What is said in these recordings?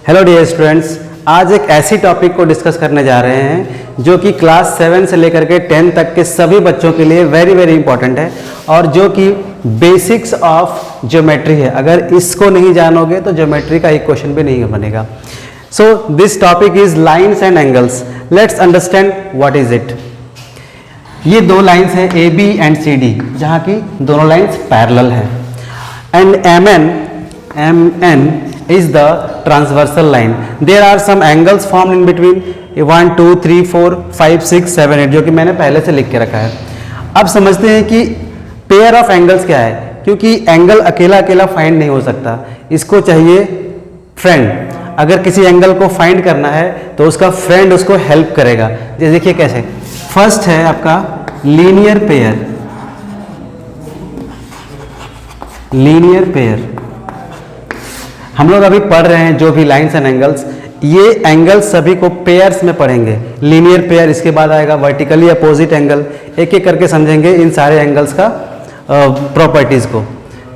Hello dear students, आज एक ऐसी टॉपिक को डिस्कस करने जा रहे हैं जो कि क्लास 7 से लेकर के 10 तक के सभी बच्चों के लिए वेरी वेरी इंपॉर्टेंट है और जो कि बेसिक्स ऑफ ज्योमेट्री है। अगर इसको नहीं जानोगे तो ज्योमेट्री का एक क्वेश्चन भी नहीं बनेगा। So this topic is lines and angles. Let's understand what is it. ये दो लाइन्स हैं A B and C D, जहाँ की दोनों लाइन्स पैरेलल हैं। And M N is the transversal line. There are some angles formed in between 1 2 3 4 5 6 7 8 जो कि मैंने पहले से लिख के रखा है। अब समझते हैं कि पेयर ऑफ एंगल्स क्या है, क्योंकि एंगल अकेला अकेला फाइंड नहीं हो सकता, इसको चाहिए फ्रेंड। अगर किसी एंगल को फाइंड करना है तो उसका फ्रेंड उसको हेल्प करेगा। जैसे देखिए कैसे, फर्स्ट है आपका लीनियर पेयर। लीनियर पेयर हम लोग अभी पढ़ रहे हैं जो भी लाइंस एंड एंगल्स, ये एंगल्स सभी को पेयर्स में पढ़ेंगे। लीनियर पेयर, इसके बाद आएगा वर्टिकली अपोजिट एंगल। एक एक करके समझेंगे इन सारे एंगल्स का प्रॉपर्टीज को।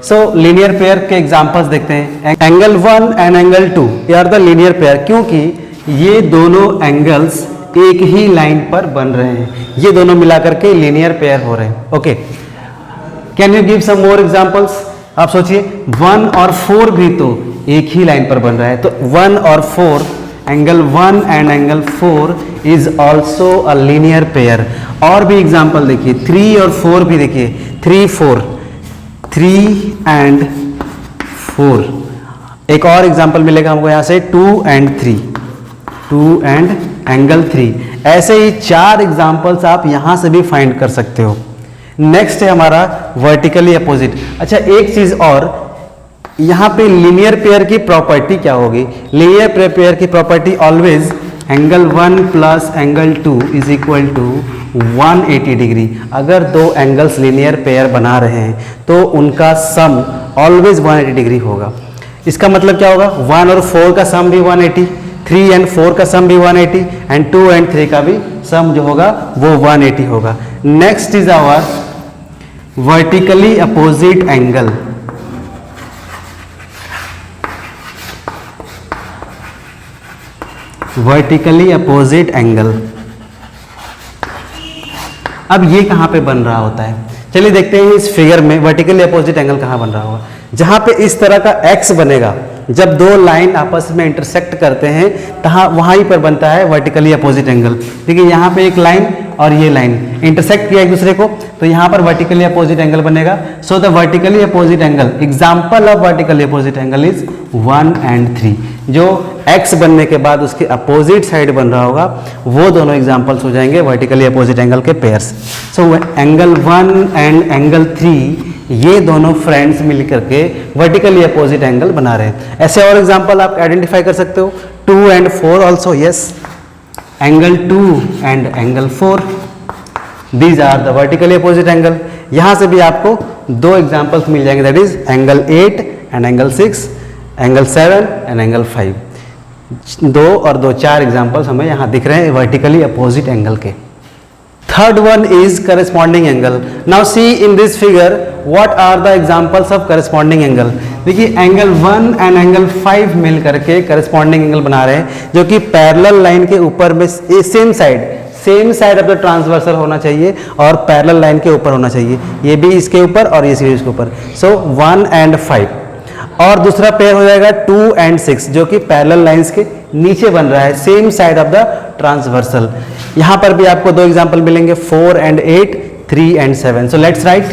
सो लीनियर पेयर के एग्जांपल्स देखते हैं। एंगल 1 एंड एंगल 2 ये आर द लीनियर पेयर, क्योंकि ये दोनों एंगल्स एक ही लाइन पर बन रहे हैं, ये दोनों मिलाकर के लीनियर पेयर हो रहे हैं। Okay, can you give some more examples? आप सोचिए 1 और 4 भी तो एक ही लाइन पर बन रहा है, तो 1 और 4, angle 1 and angle 4 is also a linear pair. और भी एग्जाम्पल देखिए, 3 और 4 भी देखिए, 3 4, 3 एंड 4। एक और एग्जाम्पल मिलेगा हमको यहाँ से 2 एंड 3, 2 एंड एंगल 3। ऐसे ही 4 एग्जाम्पल्स आप यहाँ से भी फाइंड कर सकते हो। नेक्स्ट है हमारा वर्टिकली अपोजिट। अच्छा, एक चीज और, यहाँ पे लीनियर पेयर की प्रॉपर्टी क्या होगी? लीनियर पेयर की property always angle 1 plus angle 2 is equal to 180 degree. अगर दो एंगल्स लीनियर पेयर बना रहे हैं तो उनका सम ऑलवेज 180 डिग्री होगा। इसका मतलब क्या होगा? 1 और 4 का सम भी 180, 3 एंड 4 का सम भी 180 एंड 2 एंड 3 का भी सम जो होगा वो 180 होगा। Next is our vertically opposite angle. Vertically opposite angle, अब ये कहां पे बन रहा होता है? चलिए देखते हैं इस फिगर में वर्टिकली अपोजिट एंगल कहां बन रहा होगा। जहां पे इस तरह का एक्स बनेगा, जब दो लाइन आपस में इंटरसेक्ट करते हैं तहाँ वहीं पर बनता है वर्टिकली अपोजिट एंगल। देखिए यहाँ पे एक लाइन और ये लाइन इंटरसेक्ट किया एक दूसरे को, तो यहाँ पर वर्टिकली अपोजिट एंगल बनेगा। So the vertically opposite angle, example of vertically opposite angle is 1 and 3। जो एक्स बनने के बाद उसके अपोजिट साइड बन रहा होगा वो दोनों एग्जाम्पल्स हो जाएंगे वर्टिकली अपोजिट एंगल के pairs. So angle 1 and angle 3 ये दोनों फ्रेंड्स मिलकर के वर्टिकली अपोजिट एंगल बना रहे हैं। ऐसे और एग्जांपल आप आइडेंटिफाई कर सकते हो, 2 and 4 also, yes, angle 2 and angle 4, these are the vertically opposite angle. यहां से भी आपको दो एग्जांपल्स मिल जाएंगे, that is angle 8 and angle 6, angle 7 and angle 5। 2 और 2 4 एग्जांपल्स हमें यहां दिख रहे हैं वर्टिकली अपोजिट एंगल के। Third one is corresponding angle. Now see in this figure what are the examples of corresponding angle. देखिए एंगल 1 एंड एंगल 5 मिल करके corresponding angle बना रहे हैं, जो कि पैरेलल लाइन के ऊपर में same side of the transversal होना चाहिए और पैरेलल लाइन के ऊपर होना चाहिए। ये भी इसके ऊपर और ये इसके ऊपर। सो 1 एंड 5। और दूसरा पेयर हो जाएगा 2 एंड 6, जो कि पैरेलल लाइंस के नीचे बन रहा है, same side of the transversal. यहां पर भी आपको दो एग्जांपल मिलेंगे, 4 and 8, 3 and 7। So let's write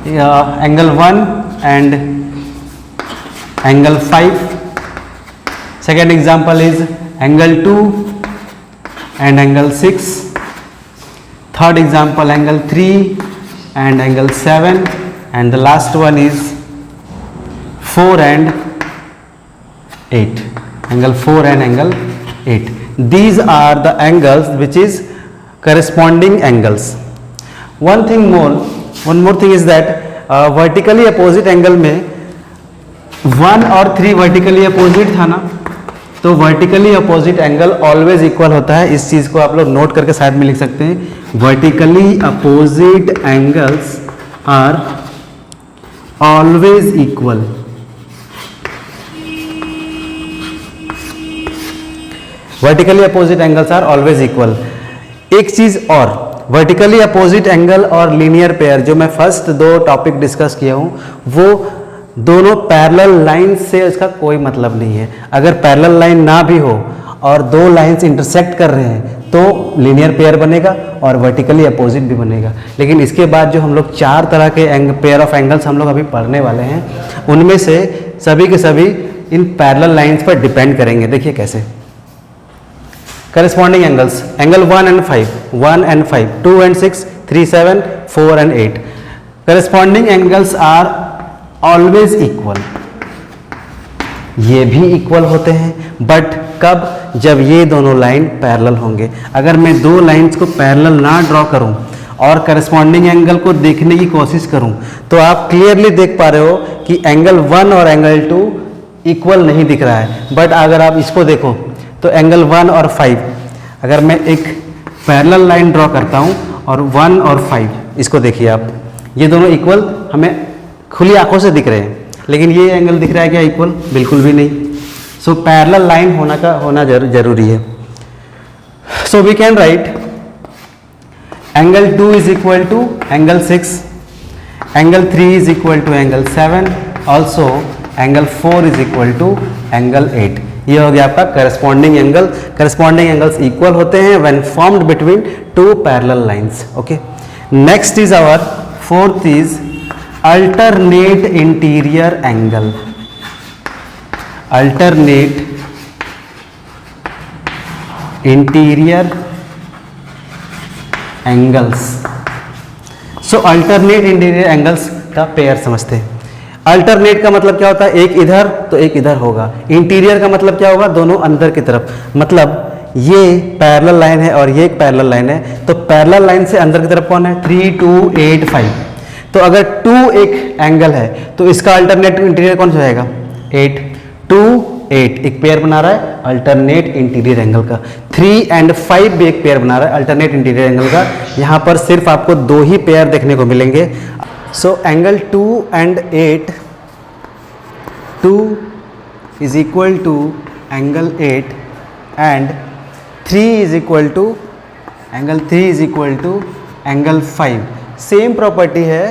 angle 1 and angle 5। Second example is angle 2 and angle 6। Third example angle 3 and angle 7 and the last one is 4 and 8, angle 4 and angle 8. These are the angles which is corresponding angles. One more thing is that vertically opposite angle में 1 और 3 vertically opposite था ना, तो vertically opposite angle always equal होता है। इस चीज को आप लोग नोट करके साइड में लिख सकते हैं। Vertically opposite angles are always equal। Vertically opposite angles are always equal. एक चीज और, वर्टिकली अपोजिट एंगल और लीनियर पेयर जो मैं फर्स्ट दो टॉपिक डिस्कस किया हूँ, वो दोनों पैरेलल लाइन से इसका कोई मतलब नहीं है। अगर पैरेलल लाइन ना भी हो और दो लाइंस इंटरसेक्ट कर रहे हैं तो लीनियर पेयर बनेगा और वर्टिकली अपोजिट भी बनेगा। लेकिन इसके बाद जो हम लोग 4 तरह के पेयर ऑफ एंगल्स हम लोग अभी पढ़ने वाले हैं, उनमें से सभी के सभी इन पैरेलल लाइंस पर डिपेंड करेंगे। देखिए कैसे। Corresponding angles, angle 1 and 5, 2 and 6, 3, 7, 4 and 8। Corresponding angles are always equal, ये भी इक्वल होते हैं, बट कब? जब ये दोनों लाइन पैरेलल होंगे। अगर मैं दो लाइंस को पैरेलल ना ड्रॉ करूं और करस्पॉन्डिंग एंगल को देखने की कोशिश करूं तो आप क्लियरली देख पा रहे हो कि एंगल 1 और एंगल 2 इक्वल नहीं दिख रहा है। बट अगर आप इसको देखो तो एंगल 1 और 5, अगर मैं एक पैरेलल लाइन ड्रॉ करता हूं और 1 और 5, इसको देखिए आप, ये दोनों इक्वल हमें खुली आंखों से दिख रहे हैं, लेकिन ये एंगल दिख रहा है क्या इक्वल? बिल्कुल भी नहीं। सो पैरेलल लाइन होना जरूरी है। So we can write angle 2 is equal to angle 6, angle 3 is equal to angle 7, also angle 4 is equal to angle 8। ये हो गया आपका corresponding angle. Corresponding angles equal होते हैं when formed between two parallel lines. Okay, next is our fourth is alternate interior angle. Alternate interior angles. So alternate interior angles का pair समझते हैं। Alternate का मतलब क्या होता है? एक इधर तो एक इधर होगा। इंटीरियर का मतलब क्या होगा? दोनों अंदर की तरफ। मतलब ये पैरेलल लाइन है और ये एक पैरेलल लाइन है, तो पैरेलल लाइन से अंदर की तरफ कौन है? 3, 2, 8, 5। तो अगर 2 एक एंगल है तो इसका अल्टरनेट इंटीरियर कौन सा जाएगा? 8, 2, 8 एक पेयर बना रहा है अल्टरनेट इंटीरियर एंगल का। 3 and 5 भी एक पेयर बना रहा है अल्टरनेट इंटीरियर एंगल का। यहाँ पर सिर्फ आपको 2 ही पेयर देखने को मिलेंगे। So angle 2 and 8, 2 is equal to angle 8 and 3 is equal to angle 5। Same property है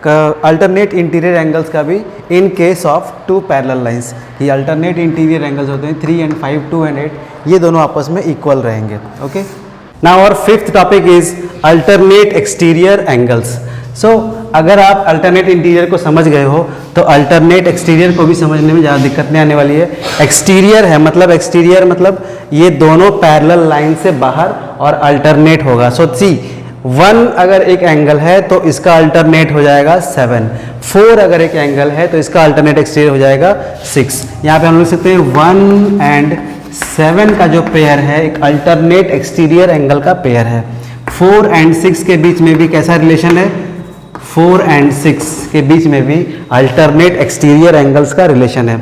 अल्टरनेट इंटीरियर एंगल्स का भी इन केस ऑफ 2 पैरेलल लाइंस। ये अल्टरनेट इंटीरियर एंगल्स होते हैं 3 and 5, 2 and 8, ये दोनों आपस में इक्वल रहेंगे। Okay, now our fifth topic is alternate exterior angles. So अगर आप अल्टरनेट इंटीरियर को समझ गए हो तो अल्टरनेट एक्सटीरियर को भी समझने में ज़्यादा दिक्कत नहीं आने वाली है। एक्सटीरियर है मतलब एक्सटीरियर मतलब ये दोनों पैरेलल लाइन से बाहर और अल्टरनेट होगा। सो सी 1 अगर एक एंगल है तो इसका अल्टरनेट हो जाएगा 7, 4 अगर एक एंगल है तो इसका अल्टरनेट एक्सटीरियर हो जाएगा 6। यहाँ पे हम लिख सकते हैं 1 and 7 का जो पेयर है एक अल्टरनेट एक्सटीरियर एंगल का पेयर है। 4 and 6 के बीच में भी कैसा रिलेशन है? 4 and 6 के बीच में भी अल्टरनेट एक्सटीरियर एंगल्स का रिलेशन है।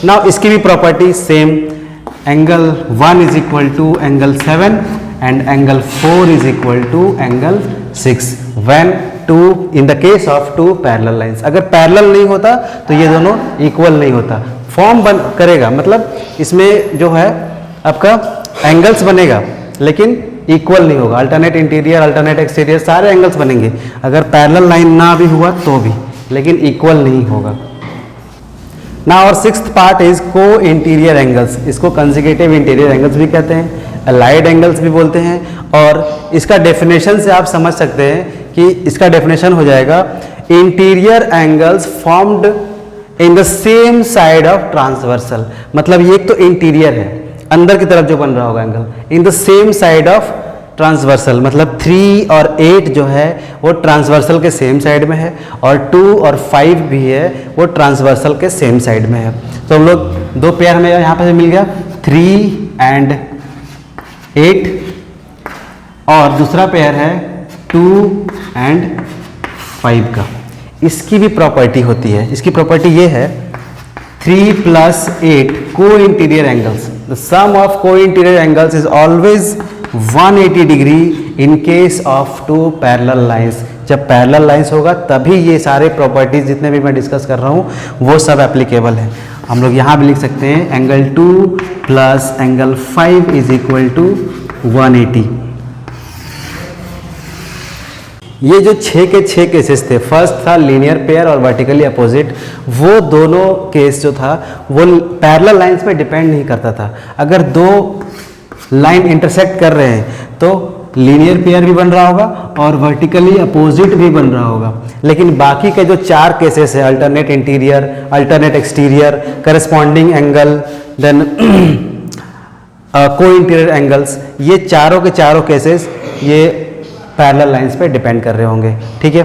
नाउ इसकी भी property same, angle 1 is equal to angle 7 and angle 4 is equal to angle 6 when 2 in the case of 2 parallel lines। अगर पैरेलल नहीं होता तो ये दोनों इक्वल नहीं होता, फॉर्म बन करेगा, मतलब इसमें जो है आपका एंगल्स बनेगा लेकिन इक्वल नहीं होगा। अल्टरनेट इंटीरियर, अल्टरनेट एक्सटीरियर सारे एंगल्स बनेंगे, अगर पैरेलल लाइन ना भी हुआ तो भी, लेकिन इक्वल नहीं होगा। नाउ और सिक्स्थ पार्ट इज को इंटीरियर एंगल्स। इसको कंसेक्यूटिव इंटीरियर एंगल्स भी कहते हैं, अलाइड एंगल्स भी बोलते हैं। और इसका डेफिनेशन से आप समझ सकते हैं कि इसका डेफिनेशन हो जाएगा interior angles formed in the same side of transversal. मतलब ये एक तो इंटीरियर है, अंदर की तरफ जो बन रहा होगा angle, in the same side of transversal, मतलब 3 और 8 जो है वो ट्रांसवर्सल के सेम साइड में है और 2 और 5 भी है वो ट्रांसवर्सल के सेम साइड में है। तो हम लोग 2 पेयर हमें यहाँ पर मिल गया 3 and 8 और दूसरा पेयर है 2 and 5 का। इसकी भी प्रॉपर्टी होती है, इसकी प्रॉपर्टी ये है 3 + 8 को interior angles, the sum of को interior angles is always 180 degree in case of 2 parallel lines. जब पैरेलल लाइंस होगा तभी ये सारे प्रॉपर्टीज जितने भी मैं डिस्कस कर रहा हूँ वो सब एप्लीकेबल है। हम लोग यहाँ भी लिख सकते हैं angle 2 plus angle 5 is equal to 180। ये जो 6 के 6 केसेस थे, फर्स्ट था लीनियर पेयर और वर्टिकली अपोजिट, वो दोनों केस जो था वो पैरेलल लाइंस पे डिपेंड नहीं करता था। अगर दो लाइन इंटरसेक्ट कर रहे हैं तो लीनियर पेयर भी बन रहा होगा और वर्टिकली अपोजिट भी बन रहा होगा। लेकिन बाकी के जो 4 केसेस है, alternate interior, alternate exterior, corresponding angle, then co interior angles, ये चारों के चारों केसेस ये पैरेलल लाइंस पे डिपेंड कर रहे होंगे। ठीक है,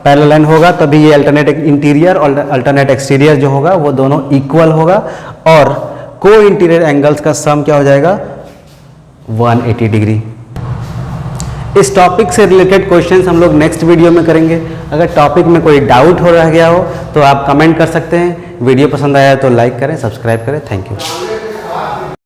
पैरेलल लाइन होगा तभी ये अल्टरनेट इंटीरियर और अल्टरनेट एक्सटीरियर जो होगा वो दोनों इक्वल होगा, और को इंटीरियर एंगल्स का सम क्या हो जाएगा 180 डिग्री। इस टॉपिक से रिलेटेड क्वेश्चंस हम लोग नेक्स्ट वीडियो में करेंगे। अगर टॉपिक में कोई डाउट हो रह गया हो तो आप कमेंट कर सकते हैं। वीडियो पसंद आया तो लाइक करें, सब्सक्राइब करें। Thank you.